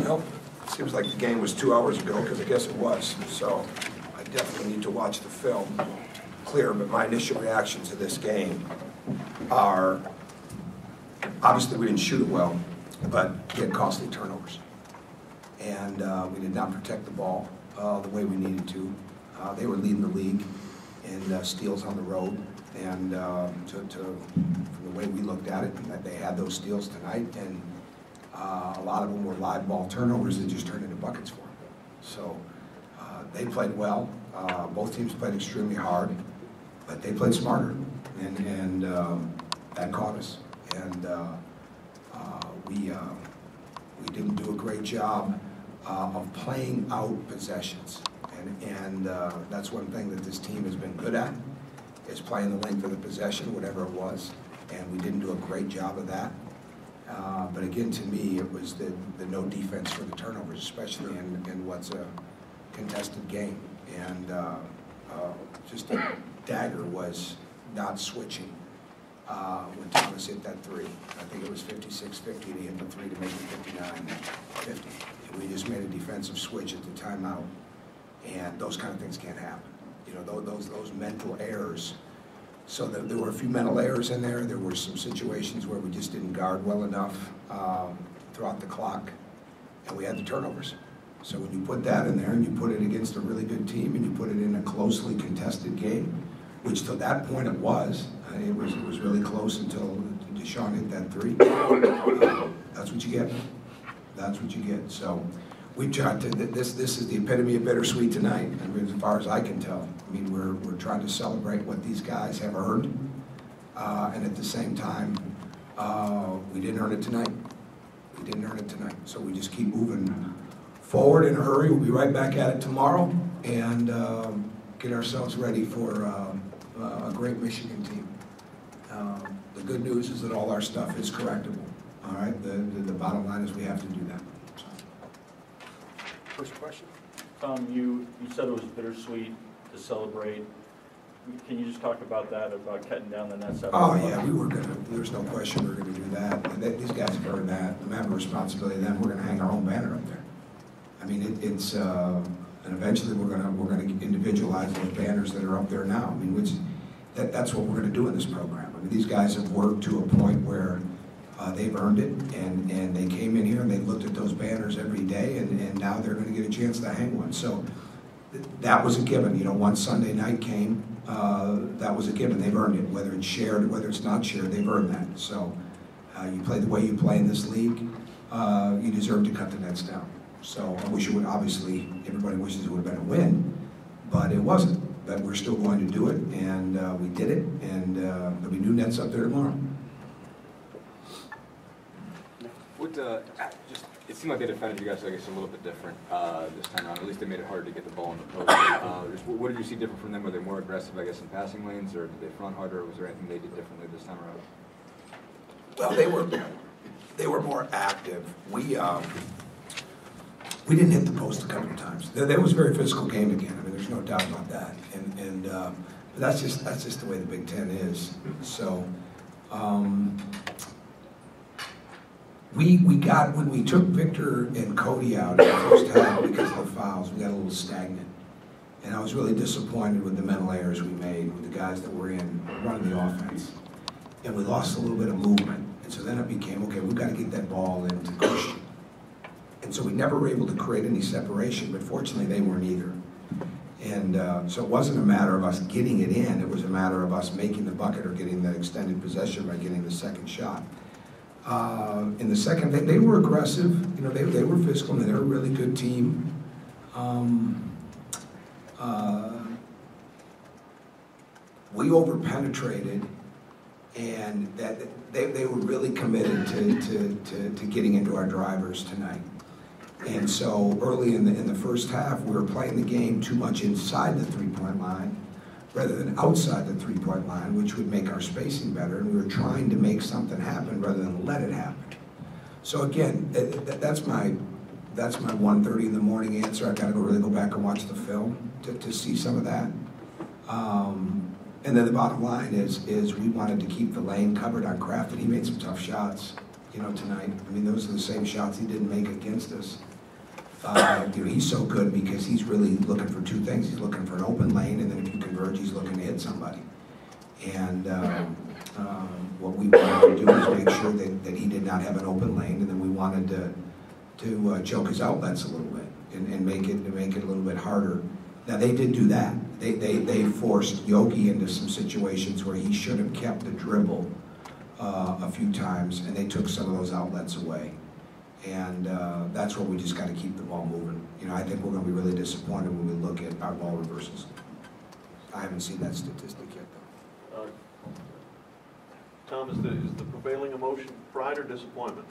Well, it seems like the game was 2 hours ago, because I guess it was. So I definitely need to watch the film clear, but my initial reactions to this game are, obviously we didn't shoot it well, but we had costly turnovers. And we did not protect the ball the way we needed to. They were leading the league in steals on the road, and from the way we looked at it, that they had those steals tonight, and a lot of them were live ball turnovers that just turned into buckets for them. So they played well. Both teams played extremely hard, but they played smarter, and that caught us. And we didn't do a great job of playing out possessions. And that's one thing that this team has been good at, is playing the length of the possession, whatever it was. And we didn't do a great job of that. But again, to me, it was the no defense for the turnovers, especially in what's a contested game. And just a dagger was not switching when Thomas hit that three. I think it was 56-50, and he hit the three to make it 59-50. And we just made a defensive switch at the timeout. And those kind of things can't happen. You know, those mental errors. So there were a few mental errors in there. There were some situations where we just didn't guard well enough throughout the clock, and we had the turnovers. So when you put that in there and you put it against a really good team and you put it in a closely contested game, which to that point it was really close until Deshaun hit that three. That's what you get. That's what you get. So we tried to, this is the epitome of bittersweet tonight, I mean, as far as I can tell. I mean, we're trying to celebrate what these guys have earned, and at the same time, we didn't earn it tonight. We didn't earn it tonight. So we just keep moving forward in a hurry. We'll be right back at it tomorrow, and get ourselves ready for a great Michigan team. The good news is that all our stuff is correctable. All right, the bottom line is we have to do that. First question. Tom, you said it was bittersweet to celebrate. Can you just talk about that, about cutting down the nets? Oh yeah, we were gonna. There's no question we were gonna do that. And these guys have heard that. We have a responsibility. Then we're gonna hang our own banner up there. I mean, it's and eventually we're gonna individualize those banners that are up there now. I mean, that's what we're gonna do in this program. I mean, these guys have worked to a point where they've earned it, and they came in here and they looked at those banners every day, and now they're going to get a chance to hang one. So that was a given. You know, once Sunday night came, that was a given. They've earned it. Whether it's shared, whether it's not shared, they've earned that. So you play the way you play in this league, you deserve to cut the nets down. So I wish it would, obviously, everybody wishes it would have been a win, but it wasn't. But we're still going to do it, and we did it, and there'll be new nets up there tomorrow. It seemed like they defended you guys, I guess, a little bit different this time around. At least they made it harder to get the ball in the post. What did you see different from them? Were they more aggressive, I guess, in passing lanes, or did they front harder? Or was there anything they did differently this time around? Well, they were more active. We didn't hit the post a couple of times. That was a very physical game again. I mean, there's no doubt about that. And but that's just the way the Big Ten is. So. We got, when we took Victor and Cody out in the first half because of the fouls, we got a little stagnant. And I was really disappointed with the mental errors we made with the guys that were in running the offense. And we lost a little bit of movement. And so then it became, okay, we've got to get that ball into Christian. And so we never were able to create any separation, but fortunately they weren't either. And so it wasn't a matter of us getting it in, it was a matter of us making the bucket or getting that extended possession by getting the second shot. In the second, they were aggressive. You know, they were physical, and they were a really good team. We over-penetrated, and that they were really committed to getting into our drivers tonight. And so early in the first half, we were playing the game too much inside the three-point line, rather than outside the three-point line, which would make our spacing better, and we were trying to make something happen rather than let it happen. So again, that's my 1:30 in the morning answer. I gotta really go back and watch the film to see some of that. And then the bottom line is we wanted to keep the lane covered on Kraft, and he made some tough shots. tonight. I mean, those are the same shots he didn't make against us. He's so good because he's really looking for two things. He's looking for an open lane, and then if you converge, he's looking to hit somebody. And what we wanted to do is make sure that he did not have an open lane, and then we wanted to choke his outlets a little bit and make it a little bit harder. Now they did do that. They forced Yogi into some situations where he should have kept the dribble a few times, and they took some of those outlets away. And that's where we just got to keep the ball moving. I think we're going to be really disappointed when we look at our ball reversals. I haven't seen that statistic yet, though. Tom, is the prevailing emotion pride or disappointment?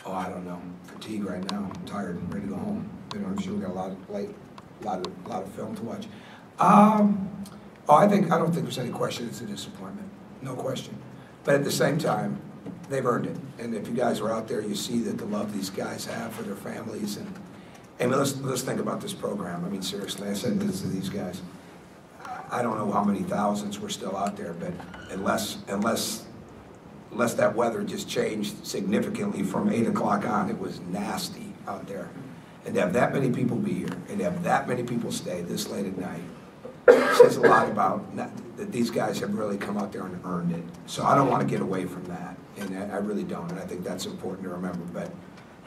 Oh, I don't know. Fatigue right now. I'm tired and ready to go home. I'm sure we got a lot of film to watch. I don't think there's any question it's a disappointment. No question. But at the same time, they've earned it. And if you guys are out there, you see that the love these guys have for their families. And let's think about this program. I mean, seriously, I said this to these guys. I don't know how many thousands were still out there, but unless that weather just changed significantly from 8 o'clock on, it was nasty out there. And to have that many people be here, and to have that many people stay this late at night, says a lot about that these guys have really come out there and earned it. So I don't want to get away from that, and I really don't. And I think that's important to remember. But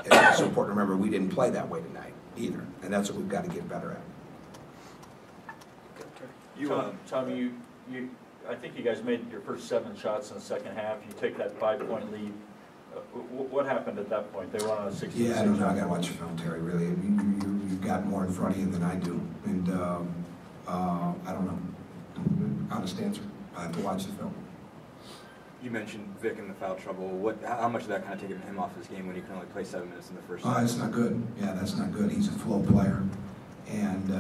it's also important to remember we didn't play that way tonight either, and that's what we've got to get better at. Tom, I think you guys made your first 7 shots in the second half. You take that 5-point lead. What happened at that point? They were on a 66. Yeah, I don't know. I got to watch the film, Terry. Really, you've got more in front of you than I do, and I don't know. Honest answer. I have to watch the film. You mentioned Vic in the foul trouble. How much of that kind of taken him off his game when he can only play 7 minutes in the first half? That's not good. Yeah, that's not good. He's a flow player, and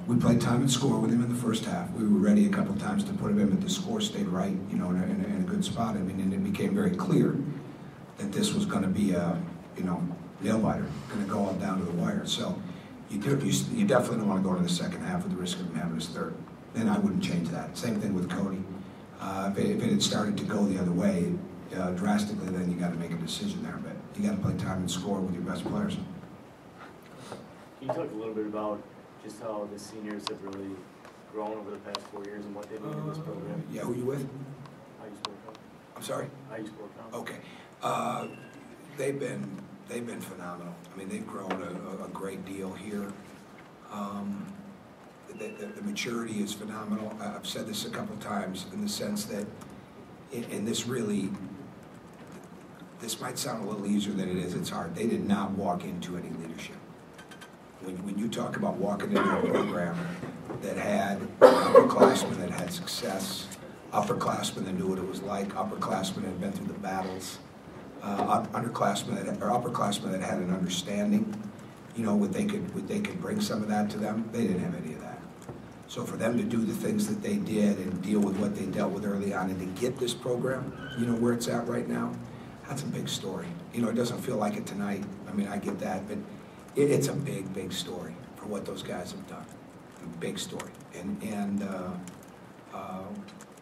we played time and score with him in the first half. We were ready a couple of times to put him in, but the score stayed right, in a good spot. I mean, and it became very clear that this was going to be a, nail biter, going to go all down to the wire. So you definitely don't want to go into the second half with the risk of him having his third. Then I wouldn't change that. Same thing with Cody. If it had started to go the other way drastically, then you got to make a decision there. But you got to play time and score with your best players. Can you talk a little bit about just how the seniors have really grown over the past 4 years and what they mean in this program? Yeah, who are you with? IU Sport Council. I'm sorry? IU Sport Council. Okay. They've been phenomenal. I mean, they've grown a great deal here. The maturity is phenomenal. I've said this a couple of times in the sense that, this might sound a little easier than it is. It's hard. They did not walk into any leadership. When you talk about walking into a program that had upperclassmen that had success, upperclassmen that knew what it was like, upperclassmen that had been through the battles, upperclassmen that had an understanding, would they could bring some of that to them. They didn't have any of that. So for them to do the things that they did and deal with what they dealt with early on and to get this program, where it's at right now, that's a big story. It doesn't feel like it tonight. I mean, I get that, but it's a big, big story for what those guys have done. A big story. And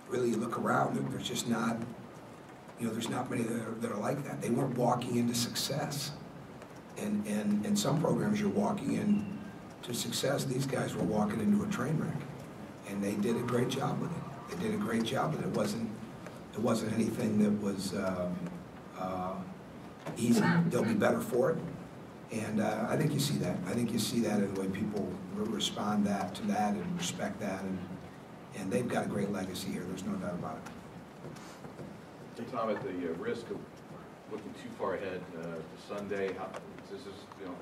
really, you look around, there's just not, there's not many that are like that. They weren't walking into success. And in some programs, you're walking into success. These guys were walking into a train wreck. And they did a great job with it. They did a great job with it. It wasn't anything that was easy. They'll be better for it. And I think you see that. I think you see that in the way people respond to that and respect that. And they've got a great legacy here. There's no doubt about it. Hey, Tom, at the risk of looking too far ahead to Sunday,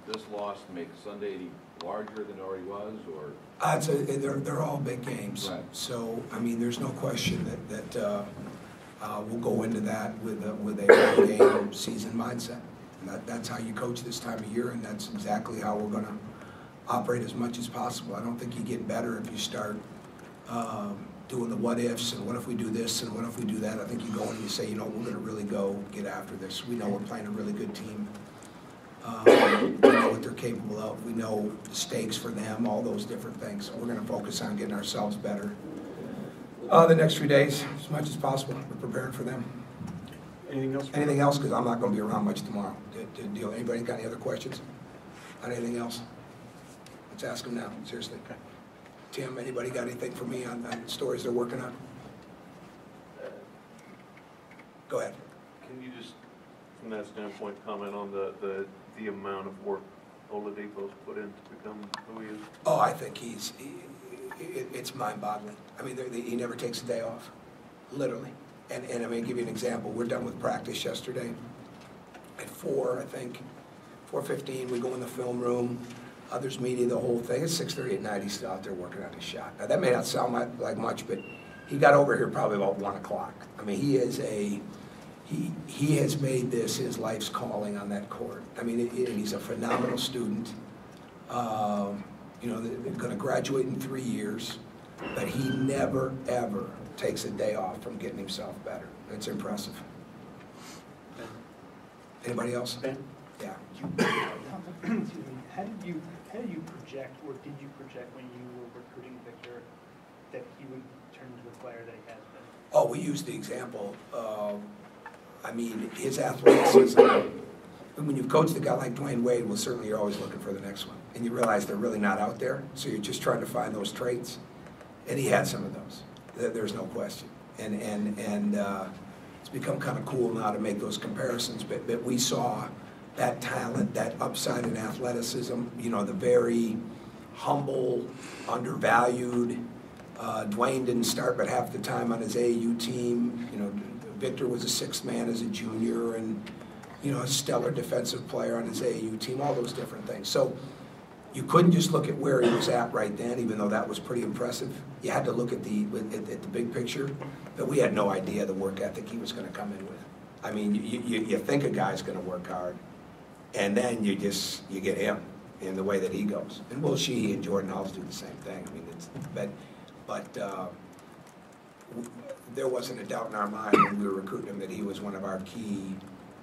this loss make Sunday any larger than it already was, or? They're all big games. Right. So, I mean, there's no question that we'll go into that with a game season mindset. That's how you coach this time of year, and that's exactly how we're going to operate as much as possible. I don't think you get better if you start doing the what ifs and what if we do this and what if we do that. I think you go in and you say, we're going to really go get after this. We know we're playing a really good team. We know what they're capable of. We know the stakes for them, all those different things. We're going to focus on getting ourselves better the next few days as much as possible. We're preparing for them. Anything else? Anything else? Because I'm not going to be around much tomorrow. Anybody got any other questions on anything else? Let's ask them now, seriously. Okay. Tim, anybody got anything for me on stories they're working on? Go ahead. Can you just, from that standpoint, comment on the amount of work Oladipo's put in to become who he is? Oh, I think it's mind-boggling. I mean, he never takes a day off, literally. And I mean, give you an example. We're done with practice yesterday at 4, I think, 4:15. We go in the film room. Others media, the whole thing. It's 6:30 at night. He's still out there working on his shot. Now, that may not sound like much, but he got over here probably about 1 o'clock. I mean, he has made this his life's calling on that court. I mean, and he's a phenomenal student. You know, they're going to graduate in 3 years, but he never, ever takes a day off from getting himself better. It's impressive. Anybody else? Ben? Yeah. Excuse me. How did you project, or did you project when you were recruiting Victor that he would turn into the player that he has been? Oh, we used the example. I mean, his athleticism. When you've coached a guy like Dwayne Wade, well, certainly you're always looking for the next one. And you realize they're really not out there, so you're just trying to find those traits. And he had some of those. There's no question. And it's become kind of cool now to make those comparisons. But we saw that talent, that upside in athleticism, you know, the very humble, undervalued. Dwayne didn't start but half the time on his AAU team. You know, Victor was a sixth man as a junior, and you know, a stellar defensive player on his AAU team, all those different things. So you couldn't just look at where he was at right then, even though that was pretty impressive. You had to look at the big picture, but we had no idea the work ethic he was going to come in with. I mean, you think a guy's going to work hard, and then you get him in the way that he goes. And Will Sheehy and Jordan Hulls do the same thing. I mean, but there wasn't a doubt in our mind when we were recruiting him that he was one of our key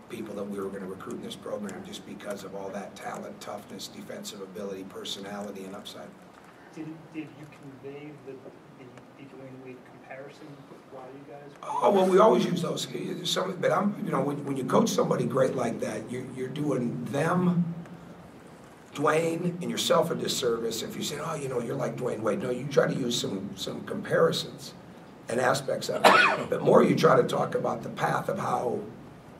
people that we were going to recruit in this program, just because of all that talent, toughness, defensive ability, personality, and upside. Did you convey the Dwayne Wade comparison while you guys? Oh, well, we always use those. But you know, when you coach somebody great like that, you're doing them, Dwayne, and yourself a disservice if you say, oh, you know, you're like Dwayne Wade. No, you try to use some comparisons and aspects of it, but more you try to talk about the path of how,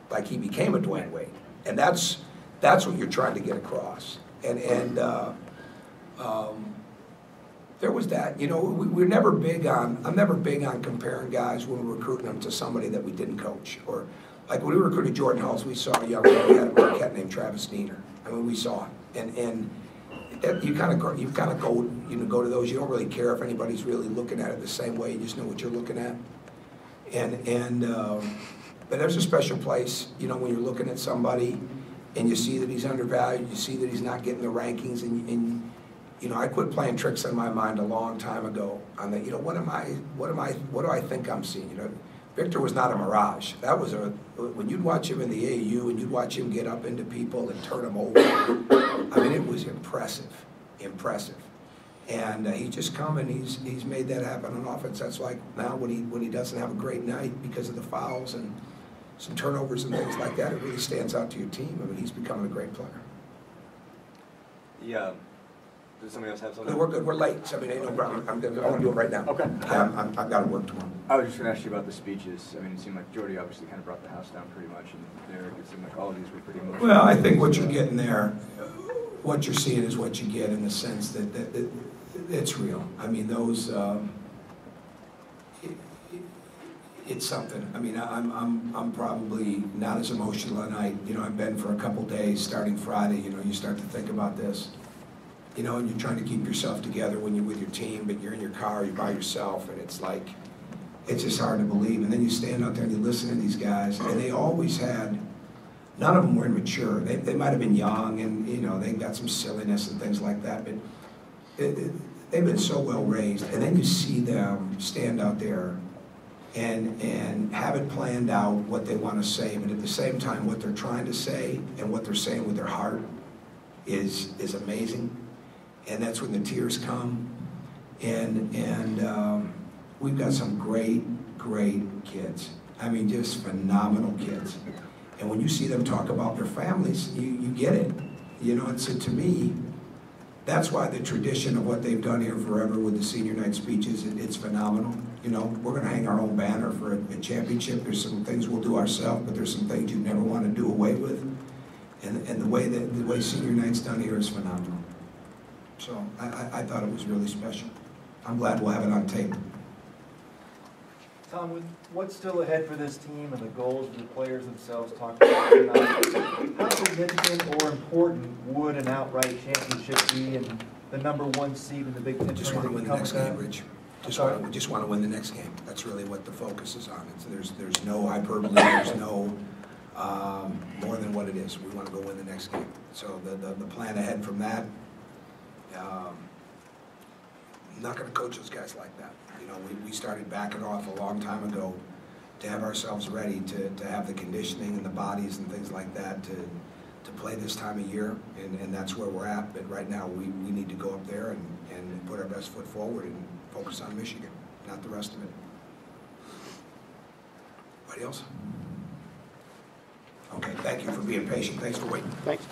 like, he became a Dwayne Wade, and that's what you're trying to get across. And there was that. You know, we're never big on. I'm never big on comparing guys when we're recruiting them to somebody that we didn't coach. Or like when we recruited Jordan Hulls, we saw a young man who had a Marquette named Travis Diener. I mean, we saw it, and you kind of go to those. You don't really care if anybody's really looking at it the same way. You just know what you're looking at. But there's a special place, you know, when you're looking at somebody and you see that he's undervalued, you see that he's not getting the rankings, and you know, I quit playing tricks on my mind a long time ago on that. You know, what do I think I'm seeing? You know, Victor was not a mirage. That was when you'd watch him in the AAU and you'd watch him get up into people and turn them over. I mean, it was impressive. And he's just come and he's made that happen on offense. That's like now when he doesn't have a great night because of the fouls and some turnovers and things like that, it really stands out to your team. I mean, he's becoming a great player. Yeah. Does somebody else have something? We're good. We're late. So, I mean, ain't no problem. I want to do it right now. Okay. I've got to work tomorrow. I was just going to ask you about the speeches. I mean, it seemed like Jordy obviously kind of brought the house down pretty much, and Derek, it seemed like all of these were pretty emotional. Well, I think what you're getting there, what you're seeing is what you get in the sense that it's real. I mean, those, it's something. I mean, I'm probably not as emotional tonight. You know, I've been for a couple days, starting Friday. You know, you start to think about this. You know, and you're trying to keep yourself together when you're with your team, but you're in your car, you're by yourself, and it's like, it's just hard to believe. And then you stand out there and you listen to these guys, and they always had, none of them were immature. They might have been young, and, you know, they got some silliness and things like that, but they've been so well raised. And then you see them stand out there and have it planned out what they want to say, but at the same time, what they're trying to say and what they're saying with their heart is amazing. And that's when the tears come. And we've got some great kids. I mean, just phenomenal kids. And when you see them talk about their families, you get it. You know, and so to me, that's why the tradition of what they've done here forever with the senior night speeches, it's phenomenal. You know, we're going to hang our own banner for a championship. There's some things we'll do ourselves, but there's some things you never want to do away with. And the way senior night's done here is phenomenal. So I thought it was really special. I'm glad we'll have it on tape. Tom, with what's still ahead for this team and the goals the players themselves talked about tonight, how significant or important would an outright championship be and the #1 seed in the Big Ten? Just want to win the next game, Rich. Just want to win the next game. That's really what the focus is on. There's no hyperbole. There's no more than what it is. We want to go win the next game. So the plan ahead from that. I'm not going to coach those guys like that. You know, we started backing off a long time ago to have ourselves ready to have the conditioning and the bodies and things like that to play this time of year, and that's where we're at. But right now we need to go up there and put our best foot forward and focus on Michigan, not the rest of it. Anybody else? Okay, thank you for being patient. Thanks for waiting. Thanks.